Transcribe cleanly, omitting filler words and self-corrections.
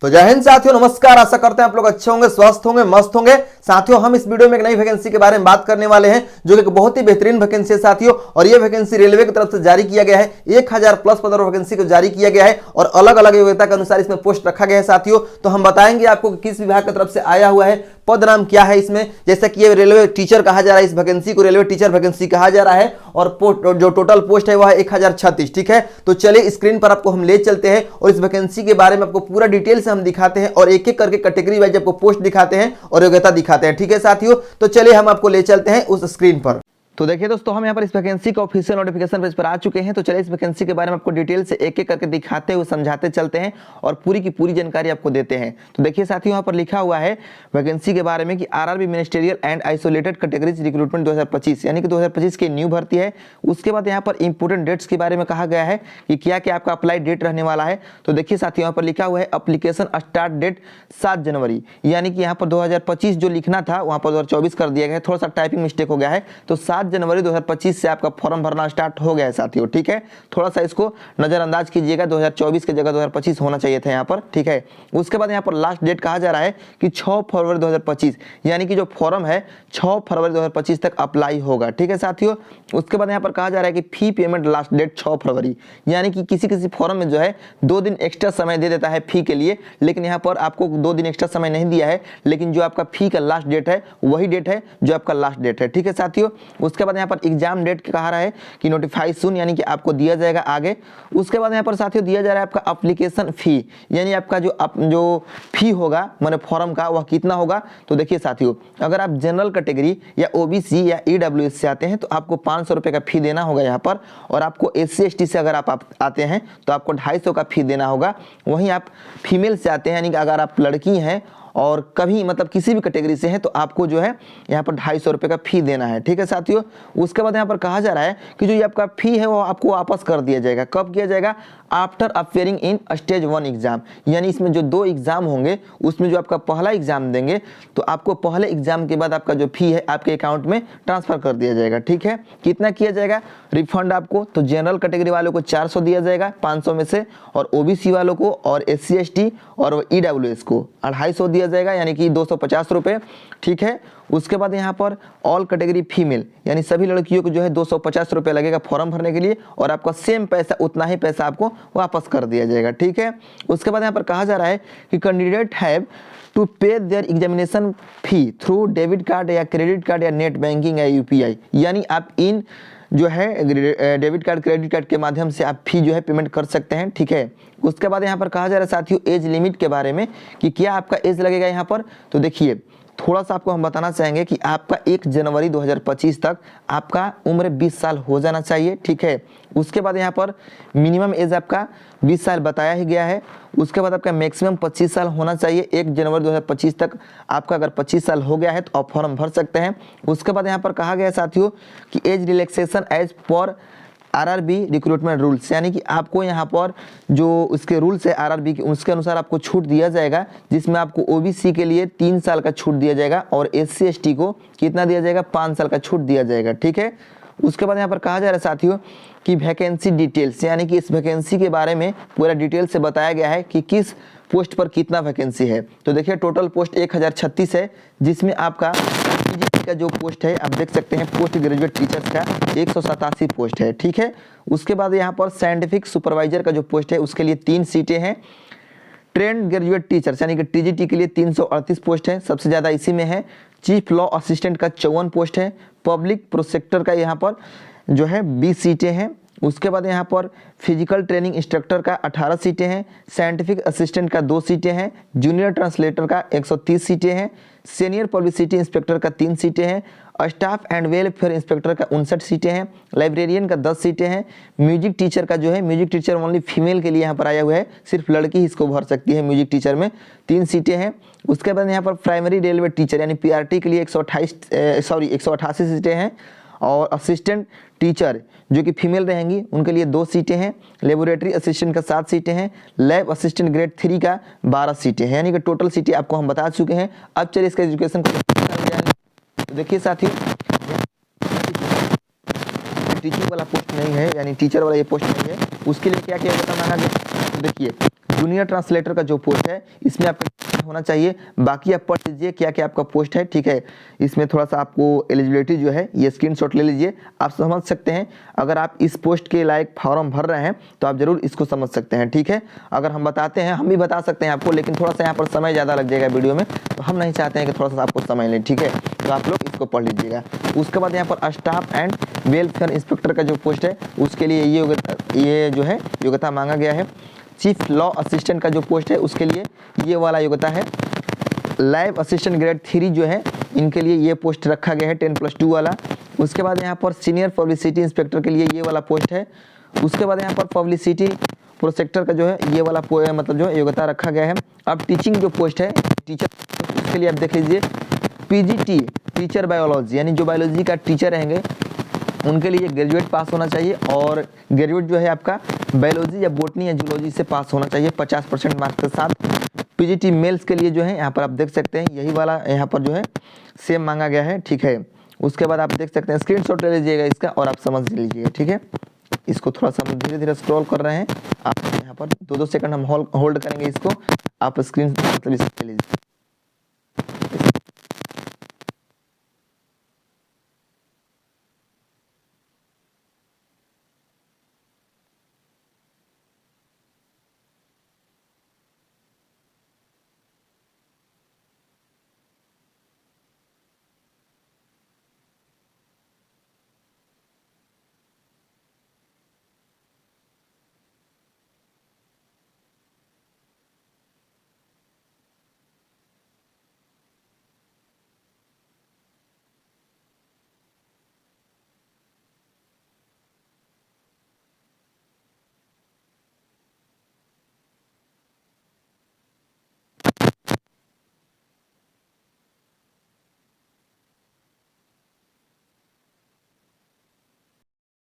तो जय हिंद साथियों, नमस्कार। आशा करते हैं आप लोग अच्छे होंगे, स्वस्थ होंगे, मस्त होंगे। साथियों, हम इस वीडियो में एक नई वैकेंसी के बारे में बात करने वाले हैं जो कि एक बहुत ही बेहतरीन वैकेंसी है साथियों। और ये वैकेंसी रेलवे की तरफ से जारी किया गया है। 1000 प्लस पद और वैकेंसी को जारी किया गया है और अलग अलग योग्यता के अनुसार इसमें पोस्ट रखा गया है साथियों। तो हम बताएंगे आपको किस विभाग की तरफ से आया हुआ है, पद नाम क्या है इसमें। जैसा कि ये रेलवे टीचर कहा जा रहा है, इस वैकेंसी को रेलवे टीचर वैकेंसी कहा जा रहा है और जो टोटल पोस्ट है वह है 1036। ठीक है, तो चलिए स्क्रीन पर आपको हम ले चलते हैं और इस वैकेंसी के बारे में आपको पूरा डिटेल से हम दिखाते हैं और एक एक करके कैटेगरी वाइज आपको पोस्ट दिखाते हैं और योग्यता दिखाते हैं। ठीक है साथियों, तो चलिए हम आपको ले चलते हैं उस स्क्रीन पर। तो देखिए दोस्तों, हम यहाँ पर इस वैकेंसी का ऑफिशियल नोटिफिकेशन पेज पर आ चुके हैं। तो चलिए इस वैकेंसी के बारे में आपको डिटेल से एक एक करके दिखाते हुए समझाते चलते हैं और पूरी की पूरी जानकारी आपको देते हैं। तो देखिए साथियों, यहाँ पर लिखा हुआ है वैकेंसी के बारे में कि RRB ministerial and isolated categories recruitment 2025, यानी कि 2025 की न्यू भर्ती है। उसके बाद यहाँ पर इंपोर्टेंट डेट्स के बारे में कहा गया है कि क्या क्या आपका अप्लाई डेट रहने वाला है। तो देखिए साथियों, यहाँ पर लिखा हुआ है अप्लीकेशन स्टार्ट डेट 7 जनवरी, यानी कि यहाँ पर 2025 जो लिखना था वहाँ पर 2024 कर दिया गया है। थोड़ा सा टाइपिंग मिस्टेक हो गया है। तो 7 जनवरी 2025 से आपका फॉर्म भरना स्टार्ट हो गया है साथियों। ठीक है, थोड़ा सा इसको नजरअंदाज कीजिएगा, 2024 की जगह 2025 होना चाहिए था यहाँ पर। ठीक है, उसके बाद यहाँ पर लास्ट डेट कहा जा रहा है कि 6 फरवरी 2025, यानी कि जो फॉर्म है 6 फरवरी 2025 तक अप्लाई होगा। ठीक है साथियों, उसके बाद यहाँ पर कहा जा रहा है कि फी पेमेंट लास्ट डेट 6 फरवरी, यानी कि किसी किसी फॉर्म में जो है 2 दिन एक्स्ट्रा समय दे देता है फी के लिए, लेकिन यहाँ पर आपको 2 दिन एक्स्ट्रा समय नहीं दिया है, लेकिन जो आपका फी का लास्ट डेट है वही डेट है जो आपका लास्ट डेट है। ठीक है साथियों, उसके बाद यहाँ पर एग्जाम डेट कहा रहा है कि नोटिफाई सून, यानी कि आपको दिया जाएगा आगे। उसके बाद यहाँ पर साथियों दिया जा रहा है आपका एप्लीकेशन फी, यानी आपका जो फी होगा माने फॉर्म का वह कितना होगा। तो देखिए साथियों, अगर आप जनरल कैटेगरी या ओबीसी या ईडब्ल्यूएस से आते हैं तो आपको 500 रुपये का फी देना होगा यहाँ पर, और आपको एससी एसटी से अगर आप आते हैं तो आपको 250 का फी देना होगा। वहीं आप फीमेल से आते हैं, यानी कि अगर आप लड़की हैं और कभी मतलब किसी भी कैटेगरी से है तो आपको जो है यहाँ पर 250 रुपये का फी देना है। ठीक है साथियों, उसके बाद यहाँ पर कहा जा रहा है कि जो ये आपका फी है वो आपको वापस कर दिया जाएगा। कब किया जाएगा? After appearing in stage 1 exam, यानी इसमें जो 2 एग्जाम होंगे उसमें जो आपका पहला एग्जाम देंगे तो आपको पहले एग्जाम के बाद आपका जो फी है आपके अकाउंट में ट्रांसफर कर दिया जाएगा। ठीक है, कितना किया जाएगा रिफंड आपको? तो जनरल कैटेगरी वालों को 400 दिया जाएगा 500 में से, और ओबीसी वालों को और एससी एसटी और ईडब्ल्यूएस को 250 दिया जाएगा, यानी कि 250 रुपये। ठीक है, उसके बाद यहाँ पर ऑल कैटेगरी फीमेल, यानी सभी लड़कियों को जो है 250 रुपये लगेगा फॉर्म भरने के लिए, और आपका सेम पैसा उतना ही पैसा आपको वापस कर दिया जाएगा। ठीक है, उसके बाद यहाँ पर कहा जा रहा है कि candidate have to pay their examination fee through debit card या क्रेडिट कार्ड या नेट बैंकिंग या यूपीआई, यानी आप इन जो है डेबिट कार्ड क्रेडिट कार्ड के माध्यम से आप फी जो है पेमेंट कर सकते हैं। ठीक है, उसके बाद यहाँ पर कहा जा रहा है साथियों एज लिमिट के बारे में कि क्या आपका एज लगेगा यहाँ पर। तो देखिए थोड़ा सा आपको हम बताना चाहेंगे कि आपका 1 जनवरी 2025 तक आपका उम्र 20 साल हो जाना चाहिए। ठीक है, उसके बाद यहाँ पर मिनिमम एज आपका 20 साल बताया ही गया है। उसके बाद आपका मैक्सिमम 25 साल होना चाहिए 1 जनवरी 2025 तक। आपका अगर 25 साल हो गया है तो आप फॉर्म भर सकते हैं। उसके बाद यहाँ पर कहा गया है साथियों कि एज रिलैक्सेशन एज पर आरआरबी रिक्रूटमेंट रूल्स, यानी कि आपको यहाँ पर जो उसके रूल्स है आरआरबी के उसके अनुसार आपको छूट दिया जाएगा, जिसमें आपको ओबीसी के लिए 3 साल का छूट दिया जाएगा और एससी एसटी को कितना दिया जाएगा 5 साल का छूट दिया जाएगा। ठीक है, उसके बाद यहाँ पर कहा जा रहा है साथियों कि वैकेंसी डिटेल्स, यानी कि इस वैकेंसी के बारे में पूरा डिटेल से बताया गया है कि किस पोस्ट पर कितना वैकेंसी है। तो देखिए टोटल पोस्ट 1036 है, जिसमें आपका पीजीटी का जो पोस्ट है आप देख सकते हैं पोस्ट ग्रेजुएट टीचर्स का 187 पोस्ट है। ठीक है, उसके बाद यहाँ पर साइंटिफिक सुपरवाइजर का जो पोस्ट है उसके लिए 3 सीटें हैं। ट्रेंड ग्रेजुएट टीचर्स यानी कि टीजीटी के लिए 338 पोस्ट है, सबसे ज़्यादा इसी में है। चीफ लॉ असिस्टेंट का 54 पोस्ट है। पब्लिक प्रोसेक्टर का यहाँ पर जो है 20 सीटें हैं। उसके बाद यहाँ पर फिजिकल ट्रेनिंग इंस्ट्रक्टर का 18 सीटें हैं। साइंटिफिक असिस्टेंट का 2 सीटें हैं। जूनियर ट्रांसलेटर का 130 सीटें हैं। सीनियर पब्लिसिटी इंस्पेक्टर का 3 सीटें हैं। स्टाफ एंड वेलफेयर इंस्पेक्टर का 59 सीटें हैं। लाइब्रेरियन का 10 सीटें हैं। म्यूजिक टीचर का जो है म्यूजिक टीचर ओनली फीमेल के लिए यहाँ पर आया हुआ है, सिर्फ लड़की ही इसको भर सकती है म्यूजिक टीचर में, 3 सीटें हैं। उसके बाद यहाँ पर प्राइमरी रेलवे टीचर यानी पीआरटी के लिए 188 सीटें हैं, और असिस्टेंट टीचर जो कि फीमेल रहेंगी उनके लिए 2 सीटें हैं। लेबोरेटरी असिस्टेंट का 7 सीटें हैं। लैब असिस्टेंट ग्रेड 3 का 12 सीटें हैं, यानी कि टोटल सीटें आपको हम बता चुके हैं। अब चलिए इसका एजुकेशन तो देखिए साथियों टीचिंग वाला पोस्ट नहीं है, यानी टीचर वाला ये पोस्ट नहीं है। उसके लिए क्या क्या होता मांगा गया, तो देखिए जूनियर ट्रांसलेटर का जो पोस्ट है इसमें आपका होना चाहिए। बाकी आप पढ़ लीजिए क्या क्या आपका पोस्ट है, ठीक है। इसमें थोड़ा सा आपको एलिजिबिलिटी जो है ये स्क्रीनशॉट ले लीजिए, आप समझ सकते हैं। अगर आप इस पोस्ट के लायक फॉर्म भर रहे हैं तो आप जरूर इसको समझ सकते हैं, ठीक है। अगर हम बताते हैं, हम भी बता सकते हैं आपको, लेकिन थोड़ा सा यहाँ पर समय ज़्यादा लग जाएगा वीडियो में, तो हम नहीं चाहते हैं कि थोड़ा सा आपको समय लें, ठीक है। तो आप लोग इसको पढ़ लीजिएगा। उसके बाद यहाँ पर स्टाफ एंड वेलफेयर इंस्पेक्टर का जो पोस्ट है उसके लिए ये जो है योग्यता मांगा गया है। चीफ लॉ असिस्टेंट का जो पोस्ट है उसके लिए ये वाला योग्यता है। लैब असिस्टेंट ग्रेड 3 जो है इनके लिए ये पोस्ट रखा गया है 10+2 वाला। उसके बाद यहाँ पर सीनियर पब्लिसिटी इंस्पेक्टर के लिए ये वाला पोस्ट है। उसके बाद यहाँ पर पब्लिसिटी प्रोसेक्टर का जो है ये वाला मतलब जो योग्यता रखा गया है। अब टीचिंग जो पोस्ट है टीचर, उसके लिए आप देख लीजिए पीजीटी टीचर बायोलॉजी, यानी जो बायोलॉजी का टीचर रहेंगे उनके लिए ग्रेजुएट पास होना चाहिए, और ग्रेजुएट जो है आपका बायोलॉजी या बोटनी या जूलॉजी से पास होना चाहिए 50% मार्क्स के साथ। पीजीटी मेल्स के लिए जो है यहाँ पर आप देख सकते हैं यही वाला यहाँ पर जो है सेम मांगा गया है, ठीक है। उसके बाद आप देख सकते हैं, स्क्रीनशॉट ले लीजिएगा इसका और आप समझ लीजिएगा, ठीक है। इसको थोड़ा सा हम धीरे धीरे स्क्रॉल कर रहे हैं, आप यहाँ पर 2-2 सेकंड हम होल्ड करेंगे इसको, आप स्क्रीन मतलब इसको ले लीजिए।